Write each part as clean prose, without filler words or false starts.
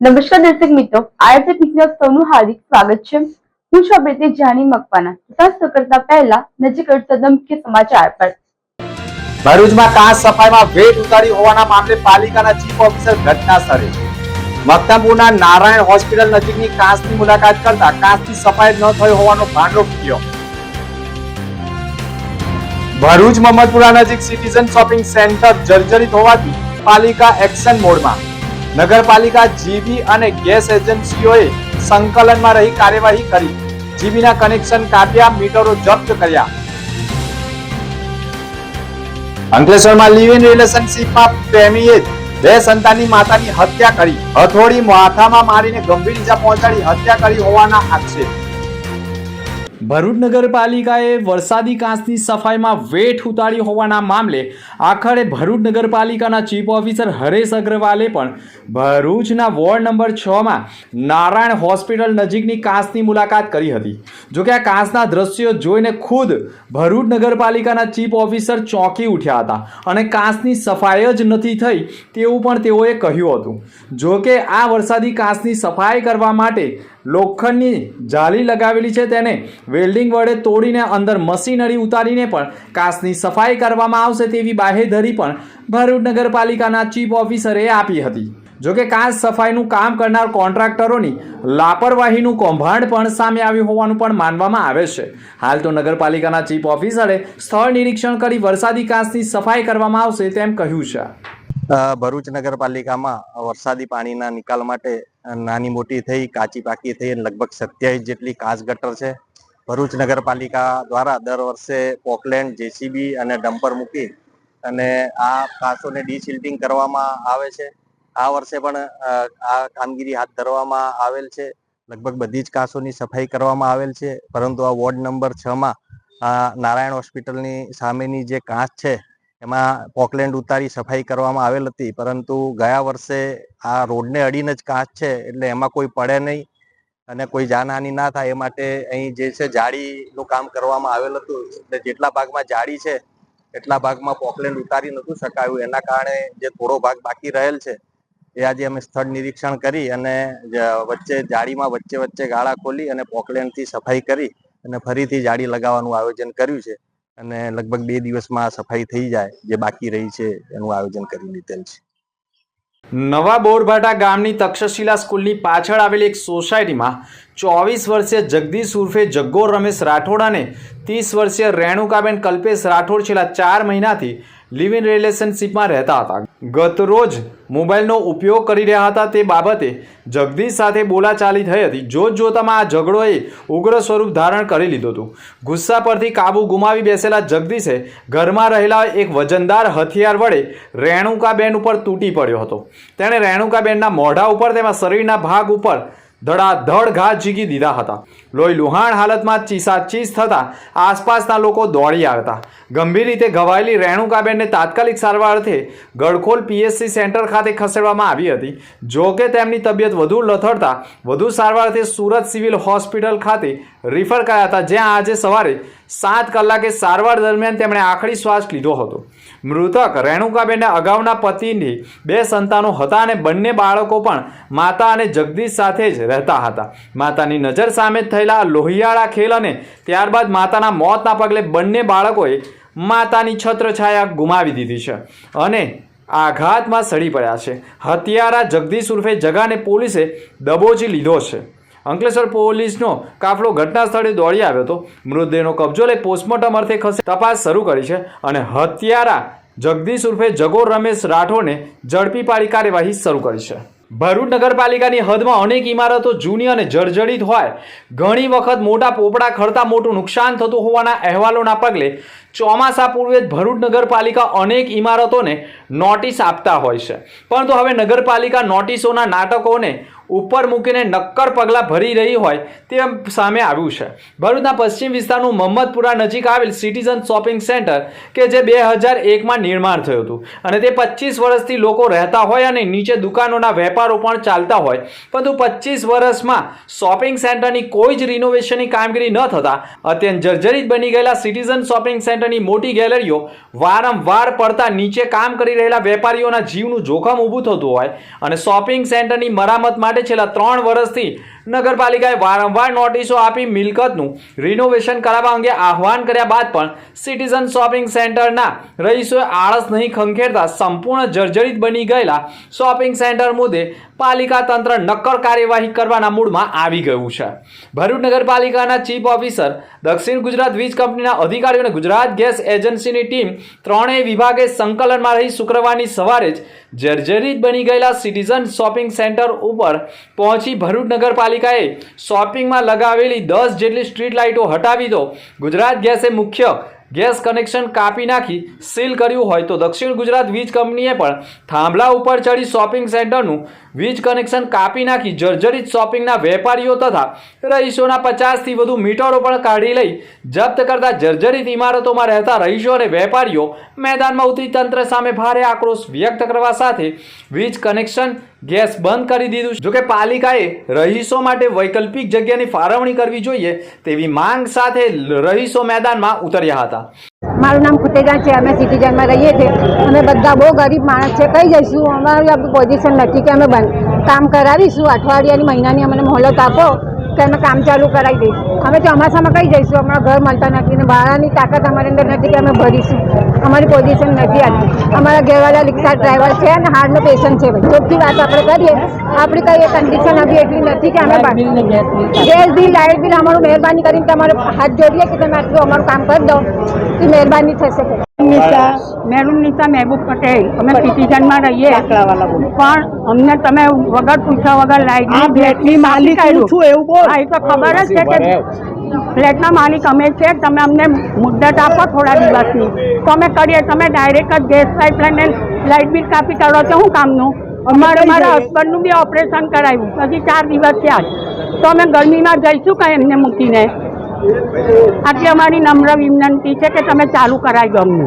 નમસ્કાર દર્શક મિત્રો, આયોજક મિત્રો સૌનું હાર્દિક સ્વાગત છે। હું છું અભિનેત્રી જાની મકવાના। તપાસ કરતા પહેલા નજીક સદમ કે સમાચાર પર। ભરૂચમાં કાંસ સફાઈમાં વેટ ઉતારી હોવાના મામલે પાલિકાના ચીફ ઓફિસર ઘટના સ્થળે। મક્તમપુરના નારાયણ હોસ્પિટલ નજીકની કાંસની મુલાકાત કરતા કાંસની સફાઈ ન થઈ હોવાનો ભાંડો ફૂટ્યો। ભરૂચ મહમ્મદપુરા નજીક સિટીઝન શોપિંગ સેન્ટર જર્જરિત હોવાથી પાલિકા એક્શન મોડમાં। નગરપાલિકા જીબી અને ગેસ એજન્સીઓએ સંકલનમાં રહી કાર્યવાહી કરી જીબીના કનેક્શન કાપ્યા, મીટરો જપ્ત કર્યા। અંકલેશ્વરમાં લિવ ઇન રિલેશનશિપમાં પ્રેમીએ બે સંતાનની માતાની હત્યા કરી, હથોડી માથામાં મારીને ગંભીર ઈજા પહોંચાડી હત્યા કરી હોવાના આક્ષેપ। ભરૂચ નગરપાલિકાએ વરસાદી કાંસની સફાઈમાં વેઠ ઉતારી હોવાના મામલે આખરે ભરૂચ નગરપાલિકાના ચીફ ઓફિસર હરેશ અગ્રવાલે પણ ભરૂચના વોર્ડ નંબર 6માં નારાયણ હોસ્પિટલ નજીકની કાંસની મુલાકાત કરી હતી। જોકે આ કાંસના દ્રશ્યો જોઈને ખુદ ભરૂચ નગરપાલિકાના ચીફ ઓફિસર ચોંકી ઉઠ્યા હતા અને કાંસની સફાઈ જ નથી થઈ તેવું પણ તેઓએ કહ્યું હતું। જોકે આ વરસાદી કાંસની સફાઈ કરવા માટે લોખંડની જાળી લગાવેલી છે, તેને વેલ્ડિંગ વડે તોડીને અંદર મશીનરી ઉતારીને પણ કાંસની સફાઈ કરવામાં આવશે તેવી બાહેધરી પણ ભરૂચ નગરપાલિકાના ચીફ ઓફિસરે આપી હતી। જોકે કાંસ સફાઈનું કામ કરનાર કોન્ટ્રાક્ટરોની લાપરવાહીનું કૌભાંડ પણ સામે આવ્યું હોવાનું પણ માનવામાં આવે છે। હાલ તો નગરપાલિકાના ચીફ ઓફિસરે સ્થળ નિરીક્ષણ કરી વરસાદી કાંસની સફાઈ કરવામાં આવશે તેમ કહ્યું છે। ભરૂચ નગરપાલિકામાં વરસાદી પાણીના નિકાલ માટે નાની મોટી થઈ, કાચી પાકી થઈ લગભગ 27 જેટલી કાંસ ગટર છે। ભરૂચ નગરપાલિકા દ્વારા દર વર્ષે પોકલેન્ડ, જેસીબી અને ડમ્પર મૂકી અને આ કાંસોને ડીસિલ્ટિંગ કરવામાં આવે છે। આ વર્ષે પણ આ કામગીરી હાથ ધરવામાં આવેલ છે। લગભગ બધી જ કાંસોની સફાઈ કરવામાં આવેલ છે, પરંતુ આ વોર્ડ નંબર 6માં નારાયણ હોસ્પિટલની સામેની જે કાંસ છે એમાં પોકલેન્ડ ઉતારી સફાઈ કરવામાં આવેલ હતી, પરંતુ ગયા વર્ષે આ રોડને અડીને જ કાંસ છે એટલે એમાં કોઈ પડે નહીં અને કોઈ જાનહાનિ ના થાય એ માટે અહીં જે છે જાળીનું કામ કરવામાં આવેલ હતું। એટલે જેટલા ભાગમાં જાળી છે એટલા ભાગમાં પોકલેન્ડ ઉતારી નહોતું શકાયું, એના કારણે જે થોડો ભાગ બાકી રહેલ છે એ આજે અમે સ્થળ નિરીક્ષણ કરી અને વચ્ચે જાળીમાં વચ્ચે ગાળા ખોલી અને પોકલેન્ડથી સફાઈ કરી અને ફરીથી જાળી લગાવવાનું આયોજન કર્યું છે અને લગભગ 2 દિવસમાં સફાઈ થઈ જાય, જે બાકી રહી છે એનું આયોજન કરી લીધેલ છે। નવા બોરભાટા ગામની તક્ષશિલા સ્કૂલની પાછળ આવેલી એક સોસાયટીમાં 24 વર્ષીય જગદીશ ઉર્ફે જગ્ગો રમેશ રાઠોડ અને 30 વર્ષીય રેણુકાબેન કલ્પેશ રાઠોડ છેલ્લા 4 મહિનાથી લિવ ઇન રિલેશનશિપમાં રહેતા હતા। ગત રોજ મોબાઈલનો ઉપયોગ કરી રહ્યા હતા તે બાબતે જગદીશ સાથે બોલાચાલી થઈ હતી। જોતજોતામાં આ ઝઘડોએ ઉગ્ર સ્વરૂપ ધારણ કરી લીધું હતું। ગુસ્સા પરથી કાબુ ગુમાવી બેસેલા જગદીશે ઘરમાં રહેલા એક વજનદાર હથિયાર વડે રેણુકાબેન ઉપર તૂટી પડ્યો હતો। તેણે રેણુકાબેનના મોઢા ઉપર તેમાં શરીરના ભાગ ઉપર ધડાધડ ઘા ઝીકી દીધા હતા। લોહી લુહાણ હાલતમાં ચીસાચીસ થતા આસપાસના લોકો દોડી આવ્યા હતા। ગંભીર રીતે ઘવાયેલી રેણુકાબેનને તાત્કાલિક સારવાર અર્થે ગડખોલ પીએચસી સેન્ટર ખાતે ખસેડવામાં આવી હતી। જોકે તેમની તબિયત વધુ લથડતા વધુ સારવાર અર્થે સુરત સિવિલ હોસ્પિટલ ખાતે રિફર કર્યા હતા, જ્યાં આજે સવારે 7 કલાકે સારવાર દરમિયાન તેમણે આખરી શ્વાસ લીધો હતો। મૃતક રેણુકાબેનના અગાઉના પતિની 2 સંતાનો હતા અને બંને બાળકો પણ માતા અને જગદીશ સાથે જ રહેતા હતા। માતાની નજર સામે થયેલા લોહિયાળા ખેલ અને ત્યારબાદ માતાના મોતના પગલે બંને બાળકોએ માતાની છત્રછાયા ગુમાવી દીધી છે અને આઘાતમાં સડી પડ્યા છે। હત્યારા જગદીશ ઉર્ફે જગાને પોલીસે દબોચી લીધો છે। અંકલેશ્વર પોલીસનો કાફલો ઘટના સ્થળે દોડી આવ્યો હતો। મૃતદેહનો કબજો લઈ પોસ્ટમોર્ટમ અર્થે તપાસ શરૂ કરી છે અને હત્યારા જગદીશ ઉર્ફે જગો રમેશ રાઠોડને ઝડપી પાડી કાર્યવાહી શરૂ કરી છે। ભરૂચ નગરપાલિકાની હદમાં અનેક ઇમારતો જૂની અને જર્જરિત હોય, ઘણી વખત મોટા પોપડા ખરતા મોટું નુકસાન થતું હોવાના અહેવાલોના પગલે ચોમાસા પૂર્વે જ ભરૂચ નગરપાલિકા અનેક ઇમારતોને નોટિસ આપતા હોય છે, પરંતુ હવે નગરપાલિકા નોટિસોના નાટકોને ઉપર મૂકીને નક્કર પગલાં ભરી રહી હોય તેમ સામે આવ્યું છે। ભરૂચના પશ્ચિમ વિસ્તારનું મહમ્મદપુરા નજીક આવેલ સિટીઝન શોપિંગ સેન્ટર કે જે 2001માં નિર્માણ થયું હતું અને તે 25 વર્ષથી લોકો રહેતા હોય અને નીચે દુકાનોના વેપારો પણ ચાલતા હોય, પરંતુ 25 વર્ષમાં શોપિંગ સેન્ટરની કોઈ જ રિનોવેશનની કામગીરી ન થતાં અત્યંત જર્જરિત બની ગયેલા સિટીઝન શોપિંગ સેન્ટર સેન્ટરની મોટી ગેલેરીઓ વારંવાર પડતા નીચે કામ કરી રહેલા વેપારીઓના જીવનું જોખમ ઊભું થતું હોય અને શોપિંગ સેન્ટરની મરામત માટે છેલ્લા 3 વર્ષથી નગરપાલિકાએ વારંવાર નોટિસો આપી મિલકતનું રિનોવેશન કરાવવા અંગે આહવાન કર્યા બાદ પણ સિટીઝન શોપિંગ સેન્ટરના રહીશોએ આળસ નહીં ખંખેરતા સંપૂર્ણ જર્જરિત બની ગયેલા શોપિંગ સેન્ટર મુદ્દે પાલિકા તંત્ર નક્કર કાર્યવાહી કરવાના મૂડમાં આવી ગયું છે. ભરૂચ નગરપાલિકાના ચીફ ઓફિસર, દક્ષિણ ગુજરાત વીજ કંપનીના અધિકારીઓ અને ગુજરાત ગેસ એજન્સીની ટીમ ત્રણેય વિભાગે સંકલનમાં રહી શુક્રવારની સવારે જ જર્જરિત બની ગયેલા સિટીઝન શોપિંગ સેન્ટર ઉપર પહોંચી ભરૂચ નગરપાલિકાએ શોપિંગમાં લગાવેલી 10 જેટલી સ્ટ્રીટ લાઇટો હટાવી દો. ગુજરાત ગેસે મુખ્ય ગેસ કનેક્શન કાપી નાખી સીલ કર્યું હોય તો દક્ષિણ ગુજરાત વીજ કંપનીએ પણ થાંભલા ઉપર ચડી શોપિંગ સેન્ટરનું વીજ કનેક્શન કાપી નાખી જર્જરિત શોપિંગના વેપારીઓ તથા રહીશોના 50થી વધુ મીટરો પણ કાઢી લઈ જપ્ત કરતા જર્જરિત ઇમારતોમાં રહેતા રહીશો અને વેપારીઓ મેદાનમાં ઉતરી તંત્ર સામે ભારે આક્રોશ વ્યક્ત કરવા સાથે વીજ કનેક્શન ગેસ બંધ કરી દીધું. જોકે પાલિકાએ રહીશો માટે વૈકલ્પિક જગ્યાની ફાળવણી કરવી જોઈએ તેવી માંગ સાથે રહીશો મેદાનમાં ઉતર્યા હતા. મારું નામ ફુટેજા છે. અમે સિટીઝનમાં રહીએ છીએ. અમે બધા બહુ ગરીબ માણસ છે. કઈ જઈશું? અમારી પોઝિશન નથી કે અમે કામ કરાવીશું. અઠવાડિયાની મહિનાની અમને મોહલત આપો કે અમે કામ ચાલુ કરાવી દઈશું. અમે ચોમાસામાં કઈ જઈશું? અમારા ઘર મળતા નથી ને ભાડાની તાકાત અમારી અંદર નથી કે અમે ભરીશું. અમારી પોઝિશન નથી આટલી. અમારા ઘરવાળા રિક્ષા ડ્રાઈવર છે અને હાર્ટનો પેશન્ટ છે. ચોખ્ખી વાત આપણે કરીએ. આપણી કઈ કન્ડિશન હજી એટલી નથી કે અમે ગેસ બિલ, લાઇટ બિલ અમારું મહેરબાની કરીને તમારે હાથ જોડીએ કે તમે આટલું અમારું કામ કરી દો એ મહેરબાની થશે. મેરુનિસા મહેબૂબ પટેલ. અમે સિટીઝનમાં રહીએ પણ અમને તમે વગર પૂછ્યા વગર લાઇટની માલિક છું એવું બોલ. હા, એ તો ખબર જ છે કે ફ્લેટના માલિક અમે છે. તમે અમને મુદ્દત આપો થોડા દિવસની તો અમે કરીએ. તમે ડાયરેક્ટ જ ગેસ પાઇપલાઇન ને લાઇટ બિલ કાપી કાઢો તો શું કામનું? અમારે મારા હસબન્ડનું બી ઓપરેશન કરાવ્યું હજી 4 દિવસ થયા તો અમે ગરમીમાં જઈશું કઈ એમને મૂકીને? આટલી અમારી નમ્ર વિનંતી છે કે તમે ચાલુ કરાવી દો અમને.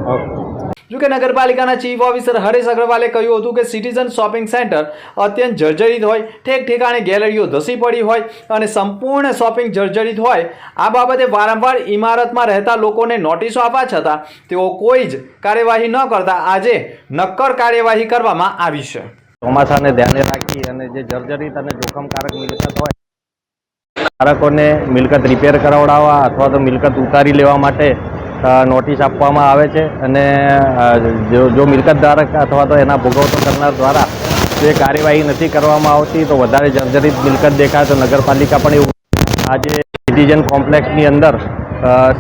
જોકે નગરપાલિકાના ચીફ ઓફિસર હરેશ અગ્રવાલે કહ્યું હતું કે સિટીઝન શોપિંગ સેન્ટર અત્યંત જર્જરિત હોય, ઠેક ઠેકાણે ગેલેરીઓ ધસી પડી હોય અને સંપૂર્ણ શોપિંગ જર્જરિત હોય. આ બાબતે વારંવાર ઇમારતમાં રહેતા લોકોને નોટિસો આપવા છતાં તેઓ કોઈ જ કાર્યવાહી ન કરતા આજે નક્કર કાર્યવાહી કરવામાં આવી છે. ચોમાસાને ધ્યાને રાખી અને જે જર્જરિત અને જોખમકારક મિલકત હોય ધારકોને મિલકત રિપેર કરાવડાવવા અથવા તો મિલકત ઉતારી લેવા માટે નોટિસ આપવામાં આવે છે અને જો મિલકત ધારક અથવા તો એના ભોગવતો કરનાર દ્વારા જે કાર્યવાહી નથી કરવામાં આવતી તો વધારે જર્જરિત મિલકત દેખાય તો નગરપાલિકા પણ એવું આજે સિટીઝન કોમ્પ્લેક્સની અંદર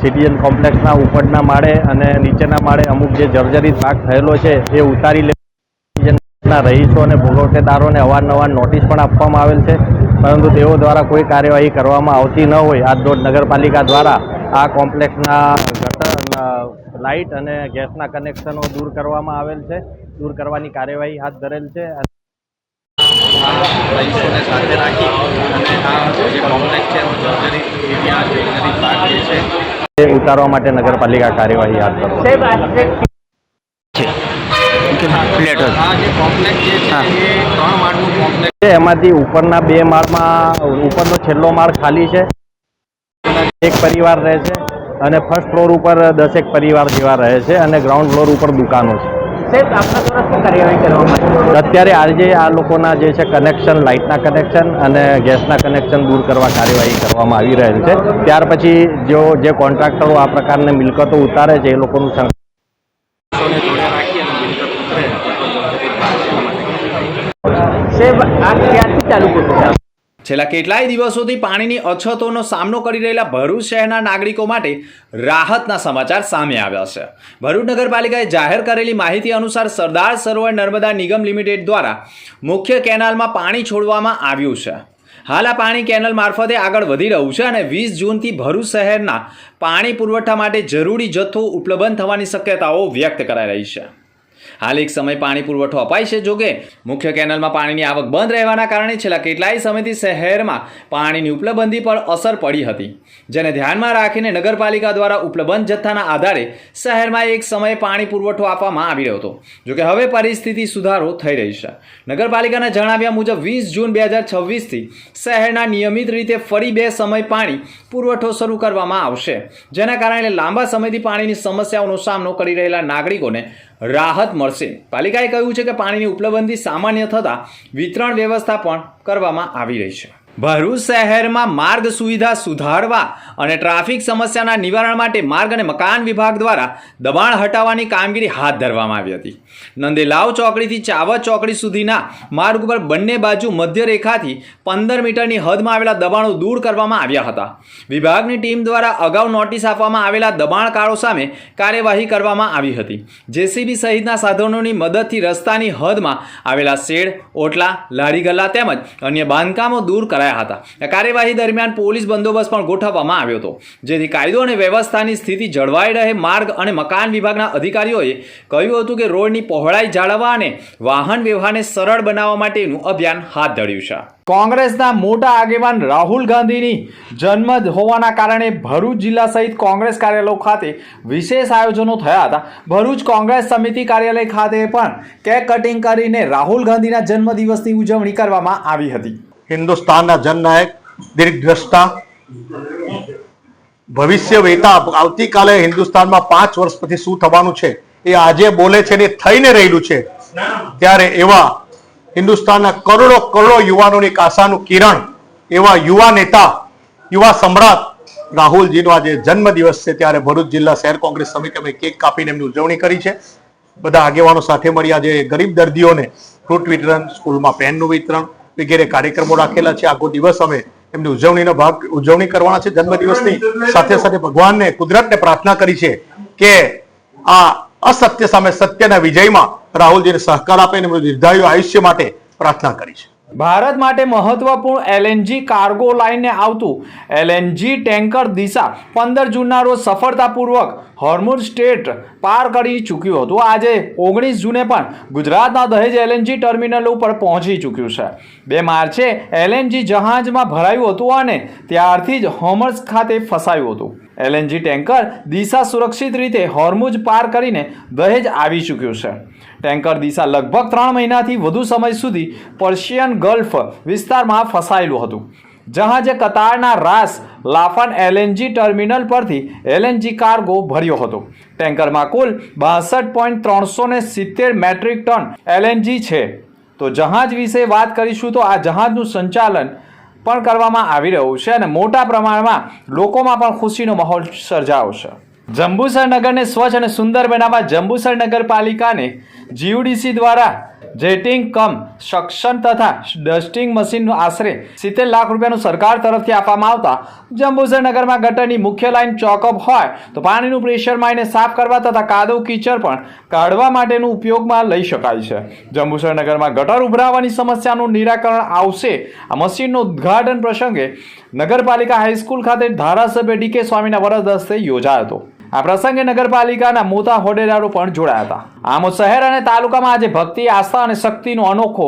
સિટીઝન કોમ્પ્લેક્સના ઉપરના માળે અને નીચેના માળે અમુક જે જર્જરિત ભાગ થયેલો છે એ ઉતારી લેવાના રહીશો અને ભોગવટેદારોને અવારનવાર નોટિસ પણ આપવામાં આવેલ છે પરંતુ તેઓ દ્વારા કોઈ કાર્યવાહી કરવામાં આવતી ન હોય આજરોજ નગરપાલિકા દ્વારા આ કોમ્પ્લેક્સના ગટર, લાઇટ અને ગેસના કનેક્શનો દૂર કરવામાં આવેલ છે. દૂર કરવાની કાર્યવાહી હાથ ધરેલ છે. રહીશોને સાથે રાખી અને આ જે કોમ્પ્લેક્સ છે જર્જરિત એરિયા, જર્જરિત ભાગ જે છે તે ઉતારવા માટે નગરપાલિકા કાર્યવાહી હાથ ધરશે. આ જે કોમ્પ્લેક્સ છે એ 3 માળનું કોમ્પ્લેક્સ છે. એમાંથી ઉપરના 2 માળમાં ઉપરનો છેલ્લો માળ ખાલી છે, એક પરિવાર રહે છે અને ફર્સ્ટ ફ્લોર ઉપર 10 પરિવાર જેવા રહે છે અને ગ્રાઉન્ડ ફ્લોર ઉપર દુકાનો છે. અત્યારે આજે આ લોકોના જે છે કનેક્શન, લાઇટના કનેક્શન અને ગેસના કનેક્શન દૂર કરવા કાર્યવાહી કરવામાં આવી રહેલ છે. ત્યાર પછી જે કોન્ટ્રાક્ટરો આ પ્રકારની મિલકતો ઉતારે છે એ લોકોનું છેલ્લા કેટલાય દિવસોથી પાણીની અછતોનો સામનો કરી રહેલા ભરૂચ શહેરના નાગરિકો માટે રાહતના સમાચાર સામે આવ્યા છે. ભરૂચ નગરપાલિકાએ જાહેર કરેલી માહિતી અનુસાર સરદાર સરોવર નર્મદા નિગમ લિમિટેડ દ્વારા મુખ્ય કેનાલમાં પાણી છોડવામાં આવ્યું છે. હાલ આ પાણી કેનલ મારફતે આગળ વધી રહ્યું છે અને 20 જૂનથી ભરૂચ શહેરના પાણી પુરવઠા માટે જરૂરી જથ્થો ઉપલબ્ધ થવાની શક્યતાઓ વ્યક્ત કરાઈ રહી છે. હાલ એક સમય પાણી પુરવઠો અપાય છે, જોકે મુખ્ય કેનાલમાં પાણીની આવક બંધ રહેવાના કારણે છેલ્લા કેટલાય સમયથી શહેરમાં પાણીની ઉપલબ્ધી પર અસર પડી હતી, જેને ધ્યાનમાં રાખીને નગરપાલિકા દ્વારા ઉપલબ્ધ જથ્થાના આધારે શહેરમાં એક સમયે પાણી પુરવઠો આપવામાં આવી રહ્યો હતો. જોકે હવે પરિસ્થિતિ સુધારો થઈ રહી છે. નગરપાલિકાના જણાવ્યા મુજબ 20 જૂન 2026થી શહેરના નિયમિત રીતે ફરી 2 સમય પાણી પુરવઠો શરૂ કરવામાં આવશે, જેના કારણે લાંબા સમયથી પાણીની સમસ્યાઓનો સામનો કરી રહેલા નાગરિકોને રાહત મળશે. પાલિકાએ કહ્યું છે કે પાણીની ઉપલબ્ધી સામાન્ય થતાં વિતરણ વ્યવસ્થા પણ કરવામાં આવી રહી છે. ભરૂચ શહેરમાં માર્ગ સુવિધા સુધારવા અને ટ્રાફિક સમસ્યાના નિવારણ માટે માર્ગ અને મકાન વિભાગ દ્વારા દબાણ હટાવવાની કામગીરી હાથ ધરવામાં આવી હતી. નંદેલાવ ચોકડીથી ચાવત ચોકડી સુધીના માર્ગ ઉપર બંને બાજુ મધ્ય રેખાથી 15 મીટરની હદમાં આવેલા દબાણો દૂર કરવામાં આવ્યા હતા. વિભાગની ટીમ દ્વારા અગાઉ નોટિસ આપવામાં આવેલા દબાણકારો સામે કાર્યવાહી કરવામાં આવી હતી. જેસીબી સહિતના સાધનોની મદદથી રસ્તાની હદમાં આવેલા શેડ, ઓટલા, લારી ગલ્લા તેમજ અન્ય બાંધકામો દૂર કરાયા હતા. આ કાર્યવાહી દરમિયાન પોલીસ બંદોબસ્ત પણ ગોઠવવામાં આવ્યો હતો, જેથી કાયદો અને વ્યવસ્થાની સ્થિતિ જળવાઈ રહે. માર્ગ અને મકાન વિભાગના અધિકારીઓએ કહ્યું હતું કે રોડની પહોળાઈ જાળવવા અને વાહન વ્યવહારને સરળ બનાવવા માટેનું અભિયાન હાથ ધર્યું છે. કોંગ્રેસના મોટા આગેવાન રાહુલ ગાંધીની જન્મ હોવાના કારણે ભરૂચ જિલ્લા સહિત કોંગ્રેસ કાર્યાલયો ખાતે વિશેષ આયોજનો થયા હતા. ભરૂચ કોંગ્રેસ સમિતિ કાર્યાલય ખાતે પણ કેક કટિંગ કરીને રાહુલ ગાંધીના જન્મદિવસની ઉજવણી કરવામાં આવી હતી. હિન્દુસ્તાનના જનનાયક, દીર્ઘદ્રષ્ટા, ભવિષ્ય વેતા, આવતીકાલે હિન્દુસ્તાનમાં 5 વર્ષ પછી શું થવાનું છે એ આજે બોલે છે ને થઈને રહેલું છે. ત્યારે એવા હિન્દુસ્તાનના કરોડો યુવાનોની એક આશાનું કિરણ એવા યુવા નેતા, યુવા સમ્રાટ રાહુલજીનો આજે જન્મદિવસ છે. ત્યારે ભરૂચ જિલ્લા શહેર કોંગ્રેસ સમિતિ અમે કેક કાપીને એમની ઉજવણી કરી છે. બધા આગેવાનો સાથે મળી આજે ગરીબ દર્દીઓને ફ્રૂટ વિતરણ, સ્કૂલમાં પેનનું વિતરણ વગેરે કાર્યક્રમો રાખેલા છે. આખો દિવસ અમે એમની ઉજવણી કરવાના છે જન્મદિવસની. સાથે સાથે ભગવાનને, કુદરતને પ્રાર્થના કરી છે કે આ અસત્ય સામે સત્યના વિજયમાં રાહુલજીને સહકાર આપે અને દીર્ઘાયુ આયુષ્ય માટે પ્રાર્થના કરી છે. ભારત માટે મહત્વપૂર્ણ એલએનજી કાર્ગો લાઇનને આવતું એલએનજી ટેન્કર દિશા 15 જૂનના રોજ સફળતાપૂર્વક હોર્મુઝ સ્ટ્રેટ પાર કરી ચૂક્યું હતું. આજે 19 જૂને પણ ગુજરાતના દહેજ એલએનજી ટર્મિનલ ઉપર પહોંચી ચૂક્યું છે. 2 માર્ચે એલએનજી જહાજમાં ભરાયું હતું અને ત્યારથી જ હોર્મુઝ ખાતે ફસાયું હતું. એલએનજી ટેન્કર દિશા સુરક્ષિત રીતે હોર્મુઝ પાર કરીને દહેજ આવી ચૂક્યું છે. ટેન્કર દિશા લગભગ 3 મહિનાથી વધુ સમય સુધી પર્શિયન ગલ્ફ વિસ્તારમાં ફસાયેલું હતું. જહાજે કતારના રાસ લાફાન એલએનજી ટર્મિનલ પરથી એલએનજી કાર્ગો ભર્યો હતો. ટેન્કરમાં કુલ 62.370 મેટ્રિક ટન એલએનજી છે. તો જહાજ વિશે વાત કરીશું તો આ જહાજનું સંચાલન પણ કરવામાં આવી રહ્યું છે અને મોટા પ્રમાણમાં લોકોમાં પણ ખુશીનો માહોલ સર્જાયો છે. જંબુસર નગરને સ્વચ્છ અને સુંદર બનાવવા જંબુસર નગરપાલિકાને જીયુડીસી દ્વારા જેટિંગ કમ સક્શન તથા ડસ્ટિંગ મશીન આશરે 70 લાખ રૂપિયાનું સરકાર તરફથી આપવામાં આવતા જંબુસર નગરમાં ગટરની મુખ્ય લાઇન ચોકઅપ હોય તો પાણીનું પ્રેશર માઈને સાફ કરવા તથા કાદવ કીચડ પણ કાઢવા માટેનું ઉપયોગમાં લઈ શકાય છે. જંબુસર નગરમાં ગટર ઉભરાવાની સમસ્યાનું નિરાકરણ આવશે. આ મશીનનું ઉદ્ઘાટન પ્રસંગે નગરપાલિકા હાઈસ્કૂલ ખાતે ધારાસભ્ય ડીકે સ્વામીના વરદ હસ્તે યોજાયો હતો. આ પ્રસંગે નગરપાલિકાના મોટા હોદ્દેદારો પણ જોડાયા હતા. આમોદ શહેર અને તાલુકામાં આજે ભક્તિ, આસ્થા અને શક્તિનો અનોખો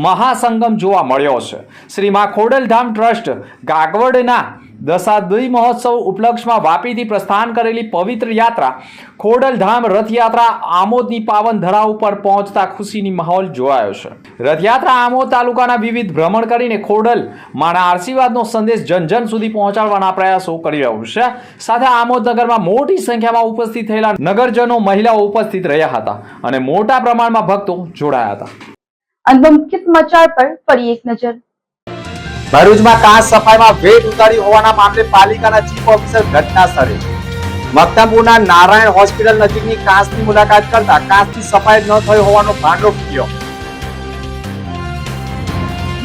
મહાસંગમ જોવા મળ્યો છે. શ્રી મા ખોડલધામ ટ્રસ્ટ ગાગવડના દશાબ્દી મહોત્સવ ઉપલક્ષમાં વાપીથી પ્રસ્થાન કરેલી પવિત્ર યાત્રા ખોડલધામ રથયાત્રા આમોદની પાવન ધરા ઉપર પહોંચતા ખુશીની માહોલ જોવાયો છે. રથયાત્રા આમોદ તાલુકાના વિવિધ ભ્રમણ કરીને ખોડલ માના આશીર્વાદનો સંદેશ જન સુધી પહોંચાડવાના પ્રયાસો કરી રહ્યું છે. સાથે આમોદ નગરમાં મોટી સંખ્યામાં ઉપસ્થિત થયેલા નગરજનો, મહિલાઓ ઉપસ્થિત રહ્યા હતા અને મોટા પ્રમાણમાં ભક્તો જોડાયા હતા. અંત મુખ્ય સમાચાર પર ફરી એક નજર. ભરૂચમાં કાચ સફાઈમાં વેટ ઉતારી હોવાના મામલે પાલિકાના ચીફ ઓફિસર ઘટના સ્થળે. મક્તમપુરના નારાયણ હોસ્પિટલ નજીકની કાચની મુલાકાત કરતા કાચની સફાઈ ન થઈ હોવાનો ભાંડો ફૂટ્યો.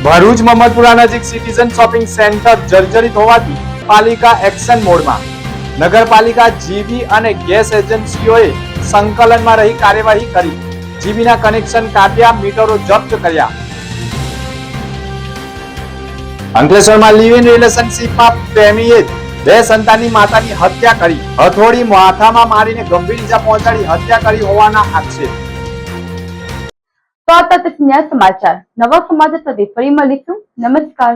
ભરૂચ મહમદપુરા નજીક સિટીઝન શોપિંગ સેન્ટર જર્જરિત હોવાથી પાલિકા એક્શન મોડમાં. નગરપાલિકા, જીબી અને ગેસ એજન્સીઓએ સંકલનમાં રહી કાર્યવાહી કરી. જીબીના કનેક્શન કાપ્યા, મીટરો જપ્ત કર્યા. અંકલેશ્વરમાં લિવ ઇન રિલેશનશિપમાં પ્રેમીએ 2 સંતાનની માતાની હત્યા કરી. હથોડી માથામાં મારીને ગંભીર ઈજા પહોંચાડી હત્યા કરી હોવાના આક્ષેપ. તો આ હતા આજના સમાચાર. નવા સમાચાર સાથે ફરી મળીશું. નમસ્કાર.